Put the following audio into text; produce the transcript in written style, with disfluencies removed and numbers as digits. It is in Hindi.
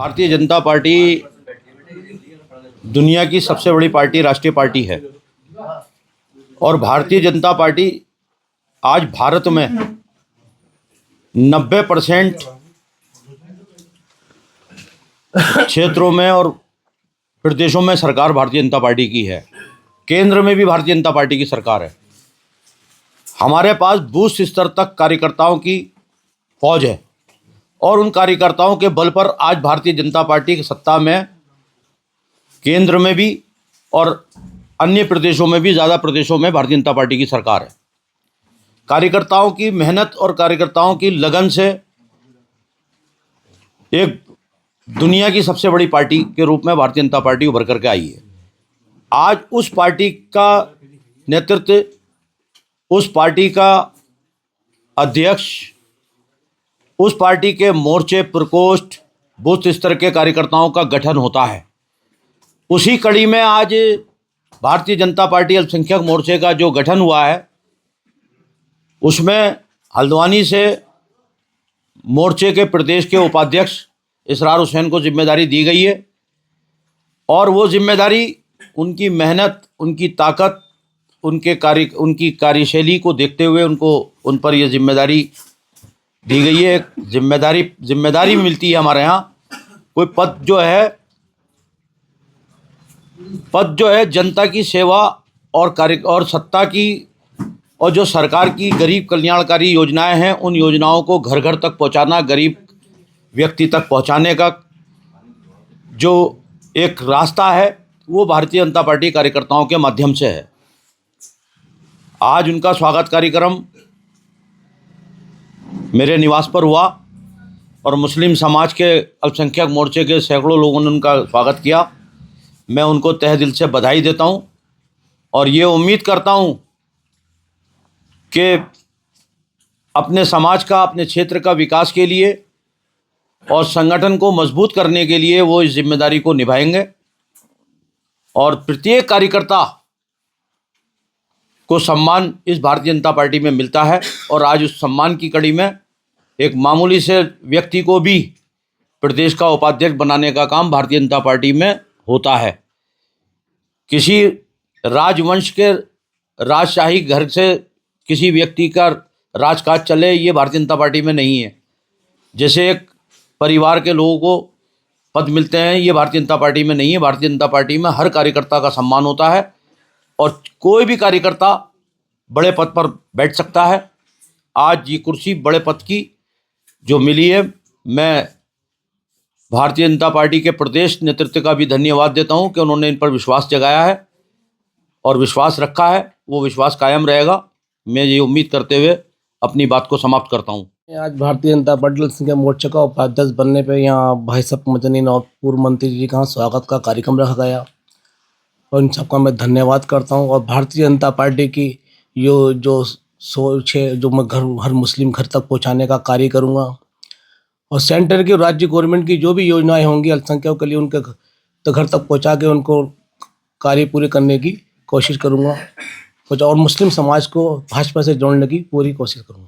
भारतीय जनता पार्टी दुनिया की सबसे बड़ी पार्टी, राष्ट्रीय पार्टी है। और भारतीय जनता पार्टी आज भारत में 90% क्षेत्रों में और प्रदेशों में सरकार भारतीय जनता पार्टी की है। केंद्र में भी भारतीय जनता पार्टी की सरकार है। हमारे पास बूथ स्तर तक कार्यकर्ताओं की फौज है और उन कार्यकर्ताओं के बल पर आज भारतीय जनता पार्टी की सत्ता में केंद्र में भी और अन्य प्रदेशों में भी, ज़्यादा प्रदेशों में भारतीय जनता पार्टी की सरकार है। कार्यकर्ताओं की मेहनत और कार्यकर्ताओं की लगन से एक दुनिया की सबसे बड़ी पार्टी के रूप में भारतीय जनता पार्टी उभर करके आई है। आज उस पार्टी का नेतृत्व, उस पार्टी का अध्यक्ष, उस पार्टी के मोर्चे, प्रकोष्ठ, बूथ स्तर के कार्यकर्ताओं का गठन होता है। उसी कड़ी में आज भारतीय जनता पार्टी अल्पसंख्यक मोर्चे का जो गठन हुआ है, उसमें हल्द्वानी से मोर्चे के प्रदेश के उपाध्यक्ष इसरार हुसैन को जिम्मेदारी दी गई है। और वो जिम्मेदारी उनकी मेहनत, उनकी ताकत, उनकी कार्यशैली को देखते हुए उन पर यह जिम्मेदारी दी गई है। जिम्मेदारी मिलती है। हमारे यहाँ कोई पद जो है जनता की सेवा और सत्ता की, और जो सरकार की गरीब कल्याणकारी योजनाएं हैं, उन योजनाओं को घर घर तक पहुंचाना, गरीब व्यक्ति तक पहुंचाने का जो एक रास्ता है, वो भारतीय जनता पार्टी कार्यकर्ताओं के माध्यम से है। आज उनका स्वागत कार्यक्रम मेरे निवास पर हुआ और मुस्लिम समाज के अल्पसंख्यक मोर्चे के सैकड़ों लोगों ने उनका स्वागत किया। मैं उनको तहे दिल से बधाई देता हूं और ये उम्मीद करता हूं कि अपने समाज का, अपने क्षेत्र का विकास के लिए और संगठन को मजबूत करने के लिए वो इस जिम्मेदारी को निभाएंगे। और प्रत्येक कार्यकर्ता को सम्मान इस भारतीय जनता पार्टी में मिलता है। और आज उस सम्मान की कड़ी में एक मामूली से व्यक्ति को भी प्रदेश का उपाध्यक्ष बनाने का काम भारतीय जनता पार्टी में होता है। किसी राजवंश के राजशाही घर से किसी व्यक्ति का राजकाज चले, ये भारतीय जनता पार्टी में नहीं है। जैसे एक परिवार के लोगों को पद मिलते हैं, ये भारतीय जनता पार्टी में नहीं है। भारतीय जनता पार्टी में हर कार्यकर्ता का सम्मान होता है और कोई भी कार्यकर्ता बड़े पद पर बैठ सकता है। आज ये कुर्सी बड़े पद की जो मिली है, मैं भारतीय जनता पार्टी के प्रदेश नेतृत्व का भी धन्यवाद देता हूं कि उन्होंने इन पर विश्वास जगाया है और विश्वास रखा है। वो विश्वास कायम रहेगा। मैं ये उम्मीद करते हुए अपनी बात को समाप्त करता हूं। आज भारतीय जनता पार्टी अल्पसंख्यक मोर्चा का उपाध्यक्ष बनने पे यहाँ भाई साहब मदनी और पूर्व मंत्री जी का स्वागत का कार्यक्रम रखा गया और इन सबका मैं धन्यवाद करता हूँ। और भारतीय जनता पार्टी की जो सोच है, जो मैं हर मुस्लिम घर तक पहुँचाने का कार्य करूँगा और सेंटर की, राज्य गवर्नमेंट की जो भी योजनाएं होंगी अल्पसंख्यकों के लिए, उनके घर तक पहुँचा के उनको कार्य पूरे करने की कोशिश करूँगा और मुस्लिम समाज को भाजपा से जोड़ने की पूरी कोशिश करूँगा।